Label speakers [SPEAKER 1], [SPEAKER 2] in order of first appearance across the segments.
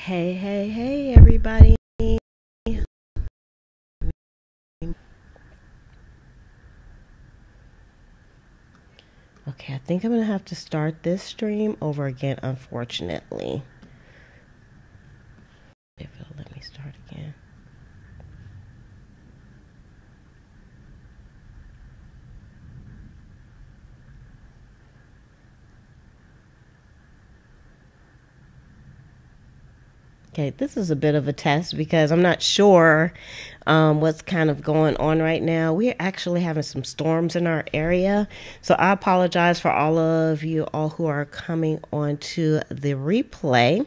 [SPEAKER 1] Hey, hey, hey, everybody. Okay, I think I'm going to have to start this stream over again, unfortunately. If it'll let me start again. Okay, this is a bit of a test because I'm not sure what's kind of going on right now. We're actually having some storms in our area. So I apologize for all of you all who are coming on to the replay.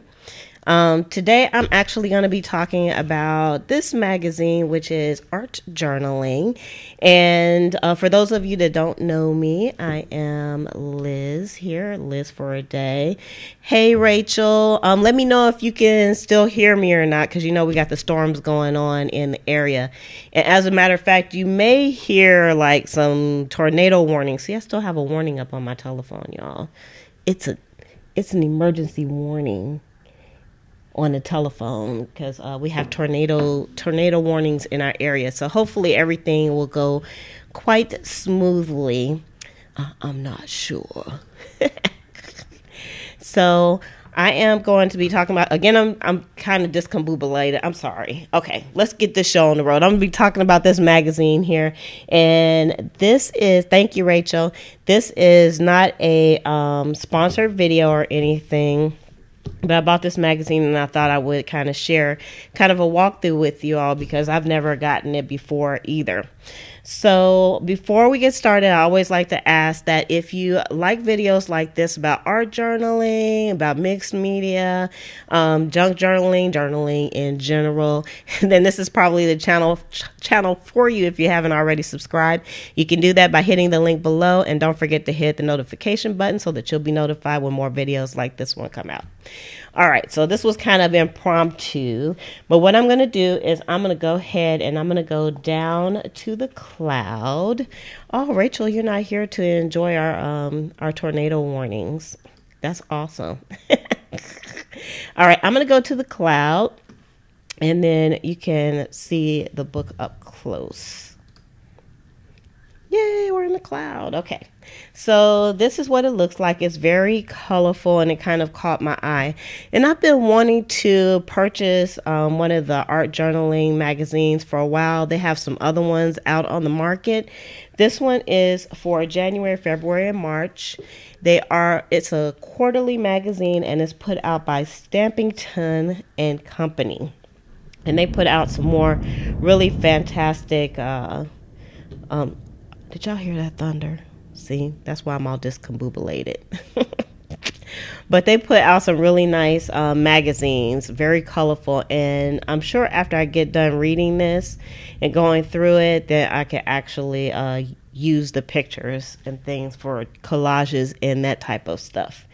[SPEAKER 1] Today I'm actually going to be talking about this magazine, which is Art Journaling. And for those of you that don't know me, I am Liz here, Liz for a day. Hey, Rachel, let me know if you can still hear me or not, because you know we got the storms going on in the area. And as a matter of fact, you may hear like some tornado warnings. See, I still have a warning up on my telephone, y'all. It's an emergency warning on the telephone because we have tornado warnings in our area. So hopefully everything will go quite smoothly. I'm not sure. So I am going to be talking about, again, I'm kind of discombobulated. I'm sorry. Okay, let's get this show on the road. I'm going to be talking about this magazine here. And this is, thank you, Rachel. This is not a sponsored video or anything. But I bought this magazine and I thought I would kind of share kind of a walkthrough with you all because I've never gotten it before either. So before we get started, I always like to ask that if you like videos like this about art journaling, about mixed media, junk journaling in general, then this is probably the channel for you if you haven't already subscribed. You can do that by hitting the link below, and don't forget to hit the notification button so that you'll be notified when more videos like this one come out. All right, so this was kind of impromptu, but what I'm going to do is I'm going to go ahead and I'm going to go down to the cloud. Oh, Rachel, you're not here to enjoy our tornado warnings. That's awesome. All right, I'm going to go to the cloud, and then you can see the book up close. Yay, we're in the cloud. Okay, so this is what it looks like. It's very colorful and it kind of caught my eye. And I've been wanting to purchase one of the art journaling magazines for a while. They have some other ones out on the market. This one is for January, February, and March. It's a quarterly magazine and it's put out by Stampington and Company. And they put out some more really fantastic did y'all hear that thunder? See, that's why I'm all discombobulated. But they put out some really nice magazines, very colorful. And I'm sure after I get done reading this and going through it, that I can actually use the pictures and things for collages and that type of stuff.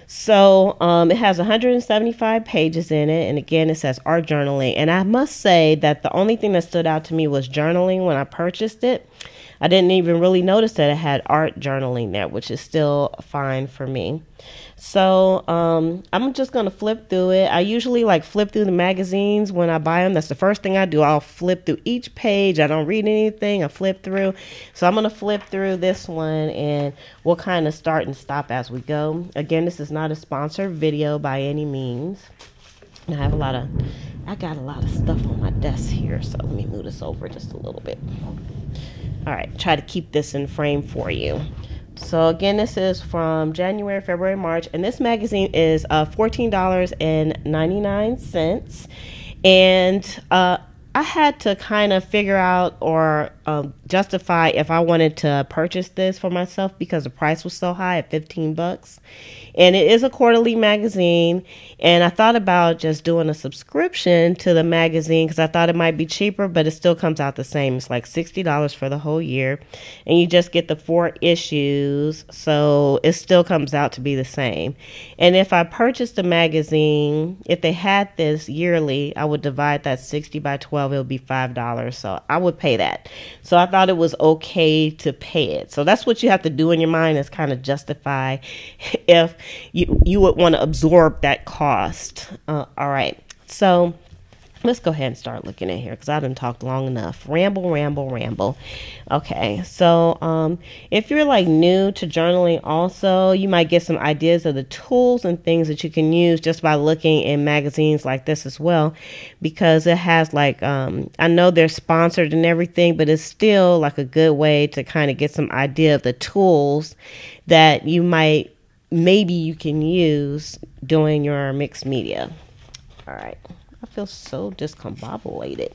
[SPEAKER 1] So it has 175 pages in it. And again, it says art journaling. And I must say that the only thing that stood out to me was journaling when I purchased it. I didn't even really notice that it had art journaling there, which is still fine for me. So I'm just going to flip through it. I usually like flip through the magazines when I buy them. That's the first thing I do. I'll flip through each page. I don't read anything. I flip through. So I'm going to flip through this one and we'll kind of start and stop as we go. Again, this is not a sponsored video by any means. I got a lot of stuff on my desk here. So let me move this over just a little bit. All right, try to keep this in frame for you. So again, this is from January, February, March, and this magazine is $14.99. And I had to kind of figure out or justify if I wanted to purchase this for myself because the price was so high at $15. And it is a quarterly magazine. And I thought about just doing a subscription to the magazine because I thought it might be cheaper, but it still comes out the same. It's like $60 for the whole year. And you just get the 4 issues. So it still comes out to be the same. And if I purchased the magazine, if they had this yearly, I would divide that 60 by 12. It would be $5. So I would pay that. So I thought it was okay to pay it. So that's what you have to do in your mind is kind of justify if you would want to absorb that cost. All right. So let's go ahead and start looking at here because I done talked long enough. Ramble, ramble, ramble. Okay, so if you're like new to journaling also, you might get some ideas of the tools and things that you can use just by looking in magazines like this as well, because it has like, I know they're sponsored and everything, but it's still like a good way to kind of get some idea of the tools that maybe you can use doing your mixed media. All right. I feel so discombobulated.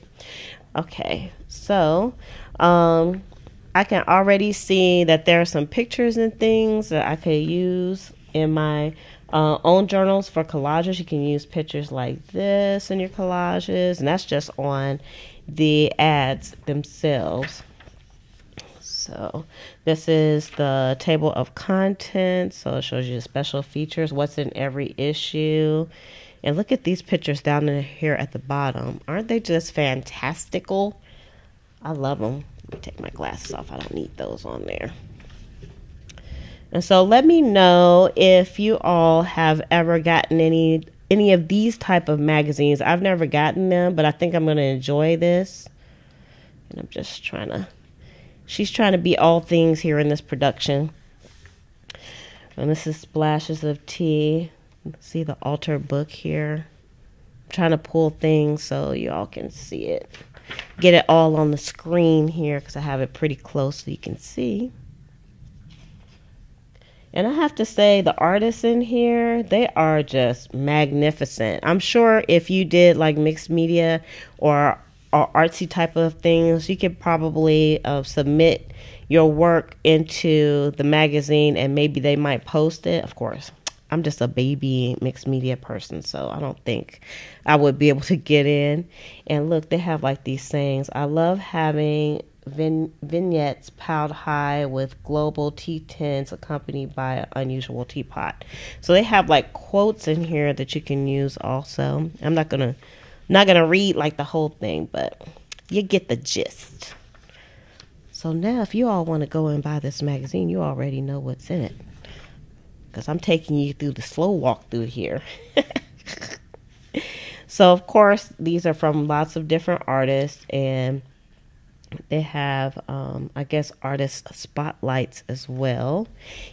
[SPEAKER 1] Okay, so I can already see that there are some pictures and things that I could use in my own journals for collages. You can use pictures like this in your collages, and that's just on the ads themselves. So this is the table of contents. So it shows you the special features, what's in every issue. And look at these pictures down in here at the bottom. Aren't they just fantastical? I love them. Let me take my glasses off. I don't need those on there. And so let me know if you all have ever gotten any of these type of magazines. I've never gotten them, but I think I'm going to enjoy this. And I'm just she's trying to be all things here in this production. And this is Splashes of Tea. See the altar book here. I'm trying to pull things so you all can see it. Get it all on the screen here because I have it pretty close so you can see. And I have to say the artists in here, they are just magnificent. I'm sure if you did like mixed media or artsy type of things, you could probably submit your work into the magazine and maybe they might post it. Of course, I'm just a baby mixed media person, so I don't think I would be able to get in. And look, they have like these sayings. I love having vignettes piled high with global tea tints accompanied by an unusual teapot. So they have like quotes in here that you can use also. I'm not gonna read like the whole thing, but you get the gist. So now if you all want to go and buy this magazine, you already know what's in it, because I'm taking you through the slow walk through here. So of course these are from lots of different artists, and they have I guess artist spotlights as well.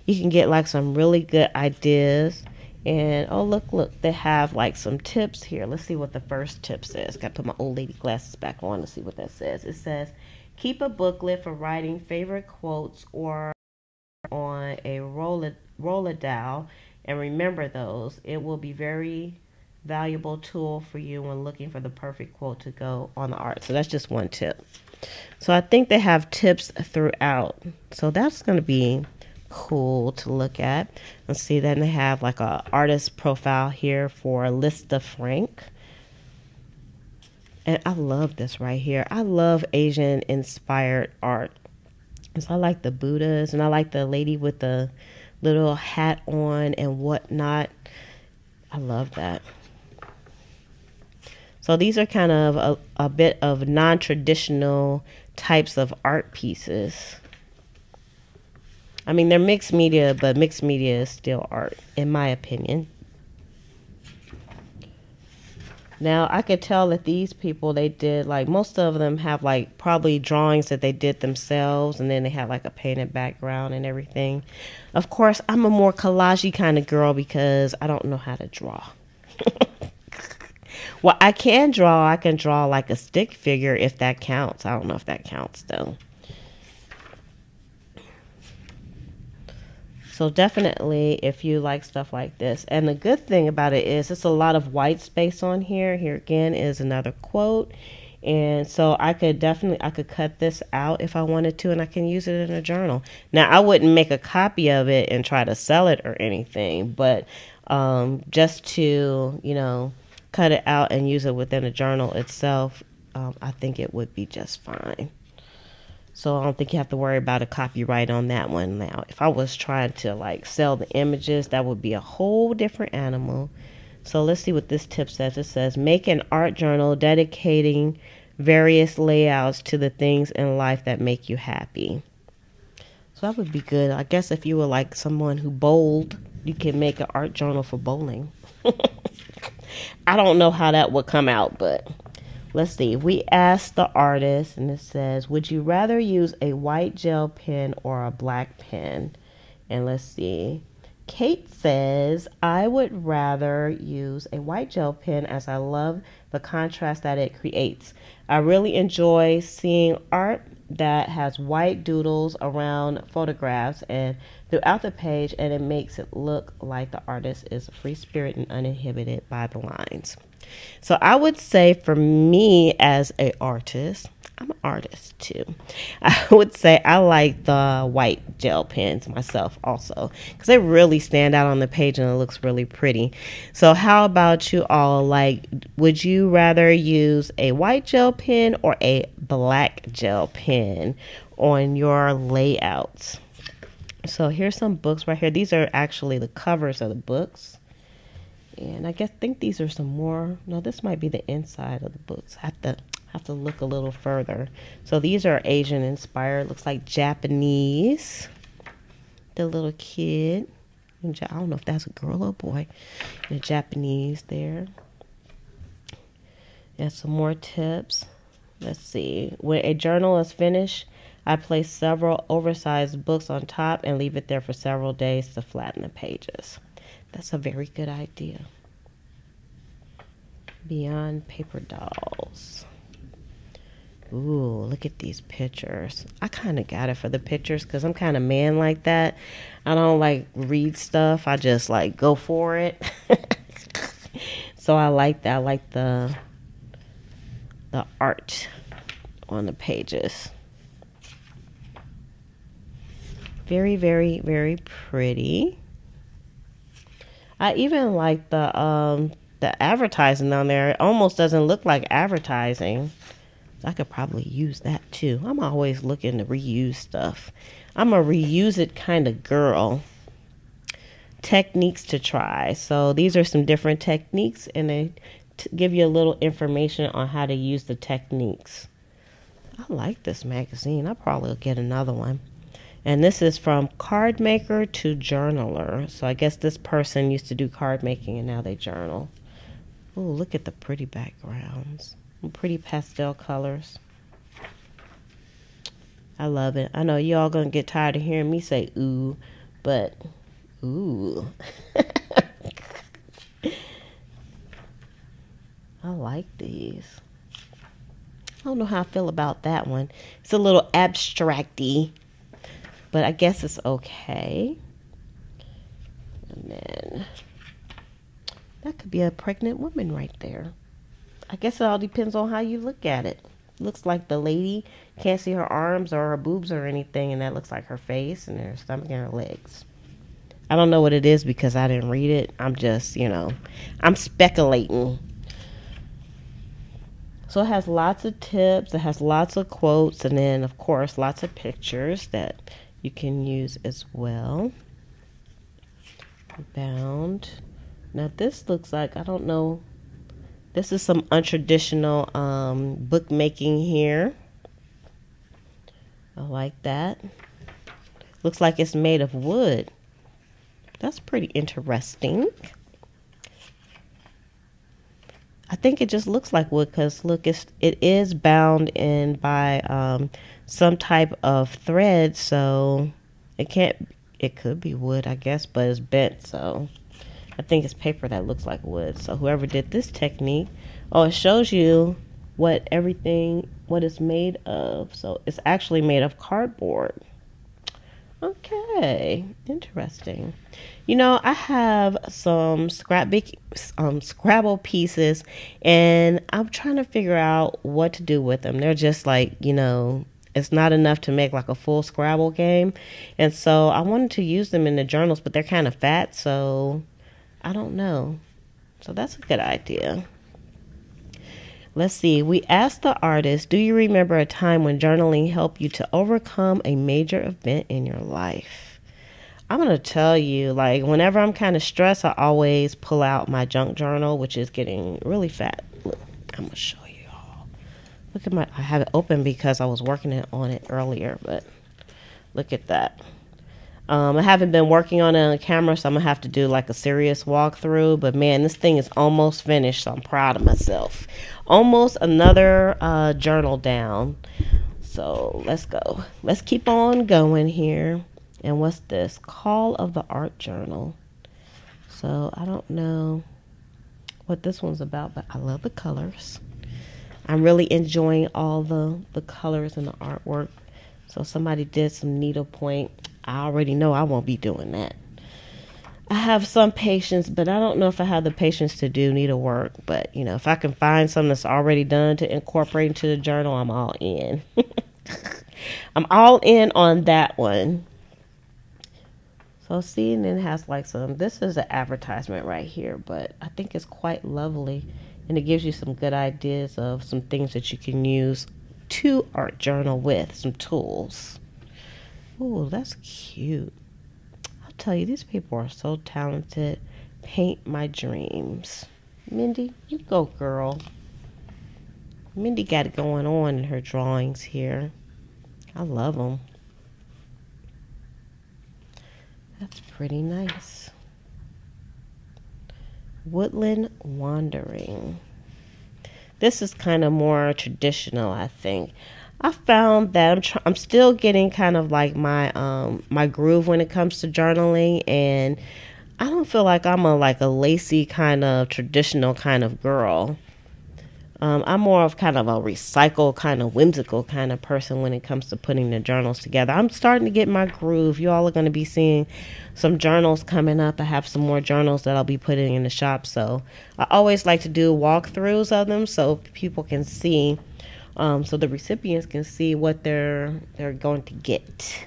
[SPEAKER 1] You can get like some really good ideas. And oh look, they have like some tips here. Let's see what the first tip says. Gotta put my old lady glasses back on to see what that says. It says, keep a booklet for writing favorite quotes or on a Rolodex, and remember those. It will be very valuable tool for you when looking for the perfect quote to go on the art. So that's just one tip. So I think they have tips throughout. So that's going to be cool to look at. Let's see, then they have like a artist profile here for Lista Frank. And I love this right here. I love Asian inspired art. So I like the Buddhas, and I like the lady with the little hat on and whatnot. I love that. So these are kind of a bit of non-traditional types of art pieces. I mean, they're mixed media, but mixed media is still art, in my opinion. Now, I could tell that these people, they did, like, most of them have, like, probably drawings that they did themselves, and then they have, like, a painted background and everything. Of course, I'm a more collage-y kind of girl because I don't know how to draw. Well, I can draw like a stick figure if that counts. I don't know if that counts, though. So definitely if you like stuff like this. And the good thing about it is it's a lot of white space on here. Here again is another quote. And so I could cut this out if I wanted to, and I can use it in a journal. Now, I wouldn't make a copy of it and try to sell it or anything, but just to, you know, cut it out and use it within a journal itself, I think it would be just fine. So I don't think you have to worry about a copyright on that one. Now, if I was trying to like sell the images, that would be a whole different animal. So let's see what this tip says. It says, make an art journal dedicating various layouts to the things in life that make you happy. So that would be good. I guess if you were like someone who bowled, you can make an art journal for bowling. I don't know how that would come out, but let's see. We asked the artist, and it says, would you rather use a white gel pen or a black pen? And let's see. Kate says, I would rather use a white gel pen as I love the contrast that it creates. I really enjoy seeing art that has white doodles around photographs and throughout the page, and it makes it look like the artist is free spirit and uninhibited by the lines. So I would say for me as an artist, I'm an artist too. I would say I like the white gel pens myself also because they really stand out on the page and it looks really pretty. So how about you all? Like, would you rather use a white gel pen or a black gel pen on your layouts? So here's some books right here. These are actually the covers of the books. And I think these are some more. No, this might be the inside of the books. I have to look a little further. So these are Asian inspired. Looks like Japanese. The little kid. I don't know if that's a girl or a boy. The Japanese there. And some more tips. Let's see. When a journal is finished, I place several oversized books on top and leave it there for several days to flatten the pages. That's a very good idea. Beyond paper dolls. Ooh, look at these pictures. I kind of got it for the pictures because I'm kind of man like that. I don't like read stuff. I just like go for it. So I like that. I like the art on the pages. Very, very, very pretty. I even like the advertising on there. It almost doesn't look like advertising. I could probably use that too. I'm always looking to reuse stuff. I'm a reuse it kind of girl. Techniques to try. So these are some different techniques, and they give you a little information on how to use the techniques. I like this magazine. I'll probably get another one. And this is from card maker to journaler. So I guess this person used to do card making and now they journal. Oh, look at the pretty backgrounds. Pretty pastel colors. I love it. I know y'all gonna get tired of hearing me say ooh, but ooh. I like these. I don't know how I feel about that one. It's a little abstract-y, but I guess it's okay. And then that could be a pregnant woman right there. I guess it all depends on how you look at it. Looks like the lady can't see her arms or her boobs or anything, and that looks like her face and her stomach and her legs. I don't know what it is because I didn't read it. I'm just, I'm speculating. So it has lots of tips. It has lots of quotes, and then, of course, lots of pictures that you can use as well. Bound. Now this looks like, I don't know. This is some untraditional bookmaking here. I like that. Looks like it's made of wood. That's pretty interesting. I think it just looks like wood because look, it is bound in by some type of thread, so it could be wood, I guess, but it's bent, so I think it's paper that looks like wood. So whoever did this technique, it shows you what it's made of. So it's actually made of cardboard. Okay, interesting. I have some Scrabble pieces, and I'm trying to figure out what to do with them. They're just like, it's not enough to make like a full Scrabble game. And so I wanted to use them in the journals, but they're kind of fat, so I don't know. So that's a good idea. Let's see. We asked the artist, do you remember a time when journaling helped you to overcome a major event in your life? I'm going to tell you, like, whenever I'm kind of stressed, I always pull out my junk journal, which is getting really fat. Look, I'm going to show you all. Look at I have it open because I was working on it earlier, but look at that. I haven't been working on it on camera, so I'm going to have to do like a serious walkthrough. But man, this thing is almost finished, so I'm proud of myself. Almost another journal down. So let's go. Let's keep on going here. And what's this? Call of the Art Journal. So I don't know what this one's about, but I love the colors. I'm really enjoying all the colors and the artwork. So somebody did some needlepoint. I already know I won't be doing that. I have some patience, but I don't know if I have the patience to do needlework. But, you know, if I can find something that's already done to incorporate into the journal, I'm all in. I'm all in on that one. So see, and then it has like this is an advertisement right here, but I think it's quite lovely. And it gives you some good ideas of some things that you can use to art journal with, some tools. Ooh, that's cute. I'll tell you, these people are so talented. Paint my dreams. Mindy, you go, girl. Mindy got it going on in her drawings here. I love them. That's pretty nice. Woodland Wandering. This is kind of more traditional, I think. I found that I'm still getting kind of like my groove when it comes to journaling, and I don't feel like I'm a lacy kind of traditional kind of girl. I'm more of kind of a recycle kind of whimsical kind of person when it comes to putting the journals together. I'm starting to get my groove. You all are going to be seeing some journals coming up. I have some more journals that I'll be putting in the shop. So I always like to do walkthroughs of them so people can see, so the recipients can see what they're going to get.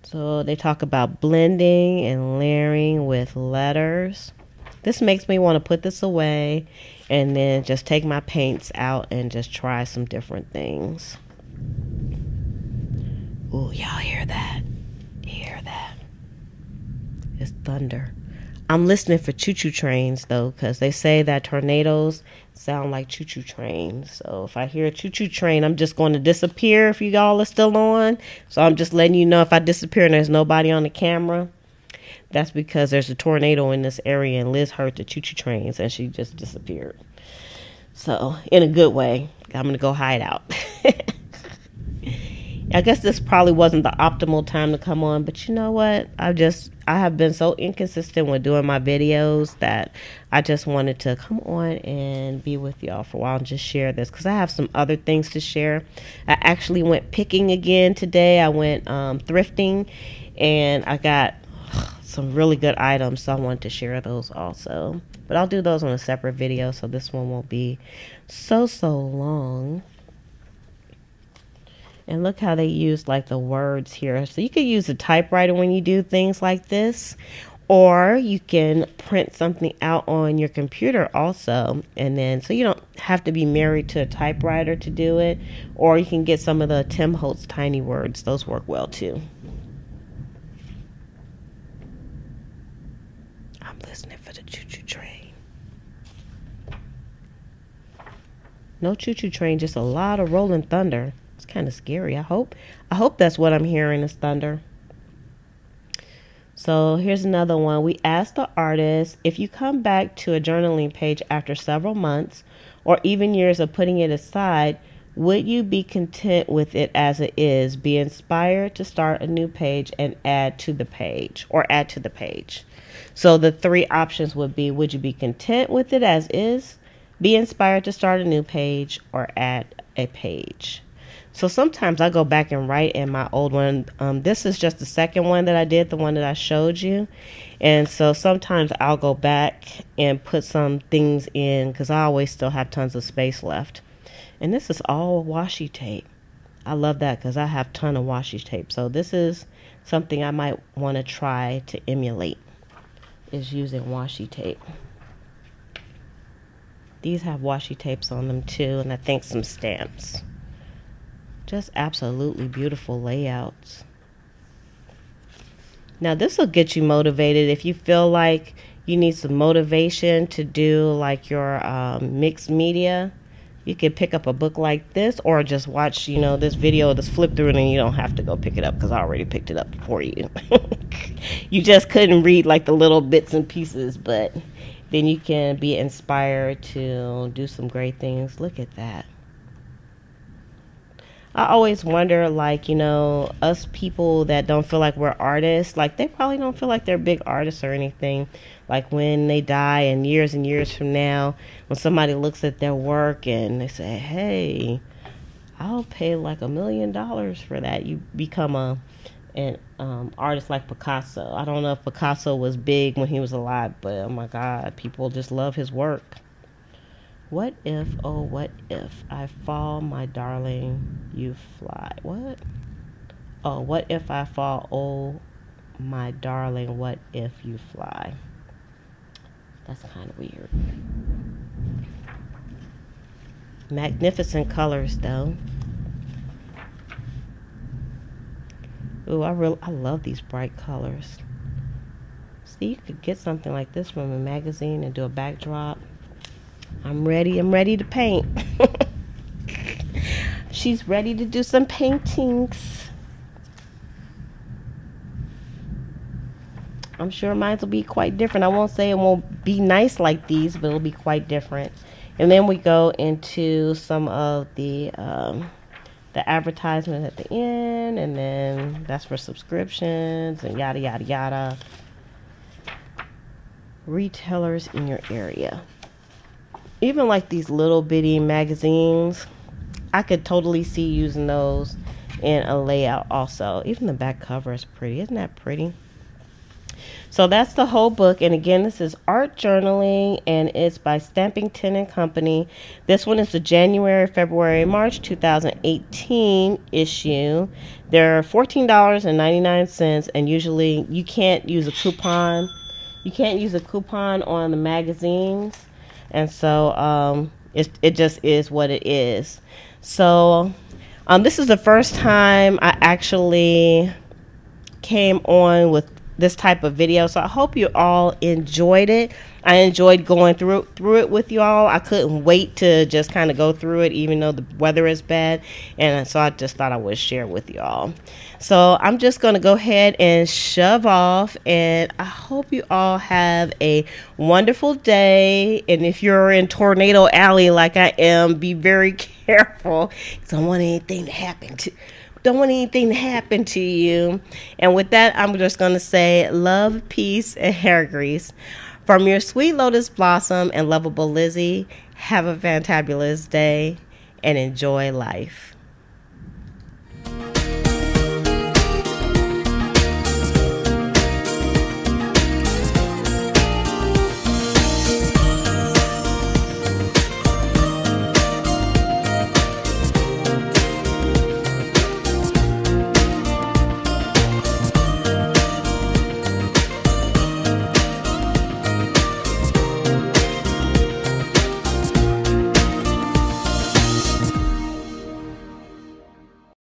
[SPEAKER 1] So they talk about blending and layering with letters. This makes me want to put this away and then just take my paints out and just try some different things. Ooh, y'all hear that? Hear that? It's thunder. I'm listening for choo-choo trains, though, because they say that tornadoes sound like choo-choo trains. So if I hear a choo-choo train, I'm just going to disappear if you all are still on. So I'm just letting you know if I disappear and there's nobody on the camera. That's because there's a tornado in this area and Liz heard the choo-choo trains and she just disappeared. So, in a good way, I'm going to go hide out. I guess this probably wasn't the optimal time to come on, but you know what? I have been so inconsistent with doing my videos that I just wanted to come on and be with y'all for a while and just share this because I have some other things to share. I actually went picking again today. I went thrifting and I got some really good items, so I wanted to share those also. But I'll do those on a separate video, so this one won't be so long. And look how they use like the words here. So you could use a typewriter when you do things like this, or you can print something out on your computer also, and then so you don't have to be married to a typewriter to do it, or you can get some of the Tim Holtz tiny words. Those work well too. I'm listening for the choo-choo train. No choo-choo train, just a lot of rolling thunder. It's kind of scary. I hope that's what I'm hearing is thunder. So here's another one. We asked the artist, if you come back to a journaling page after several months or even years of putting it aside, would you be content with it as it is? Be inspired to start a new page and add to the page. So the three options would be, would you be content with it as is? Be inspired to start a new page or add a page. So sometimes I go back and write in my old one. This is just the second one that I did, the one that I showed you. And so sometimes I'll go back and put some things in because I always still have tons of space left. And this is all washi tape. I love that because I have a ton of washi tape. So this is something I might want to try to emulate, is using washi tape. These have washi tapes on them too, and I think some stamps. Just absolutely beautiful layouts. Now this will get you motivated if you feel like you need some motivation to do like your mixed media. You can pick up a book like this or just watch, this video, just flip through it, and you don't have to go pick it up because I already picked it up for you. You just couldn't read like the little bits and pieces, but then you can be inspired to do some great things. Look at that. I always wonder, like, us people that don't feel like we're artists, like, they probably don't feel like they're big artists or anything. Like, when they die and years from now, when somebody looks at their work and they say, hey, I'll pay like $1 million for that. You become an artist like Picasso. I don't know if Picasso was big when he was alive, but oh my God, people just love his work. What if, oh, what if I fall, my darling, you fly? What? Oh, what if I fall, oh, my darling, what if you fly? That's kind of weird. Magnificent colors, though. Ooh, I love these bright colors. See, you could get something like this from a magazine and do a backdrop. I'm ready to paint. She's ready to do some paintings. I'm sure mine will be quite different. I won't say it won't be nice like these, but it'll be quite different. And then we go into some of the advertisement at the end, and then that's for subscriptions and yada yada yada. Retailers in your area. Even like these little bitty magazines, I could totally see using those in a layout also. Even the back cover is pretty. Isn't that pretty? So that's the whole book. And again, this is Art Journaling, and it's by Stampington and Company. This one is the January, February, March 2018 issue. They're $14.99, and usually you can't use a coupon. You can't use a coupon on the magazines. And so it just is what it is. So this is the first time I actually came on with this type of video. So I hope you all enjoyed it. I enjoyed going through it with you all. I couldn't wait to just kind of go through it, even though the weather is bad. And so I just thought I would share with you all. So I'm just going to go ahead and shove off. And I hope you all have a wonderful day. And if you're in Tornado Alley like I am, be very careful. Because I don't want anything to happen to you. And with that, I'm just going to say love, peace, and hair grease. From your sweet Lotus Blossom and lovable Lizzie, have a fantabulous day and enjoy life.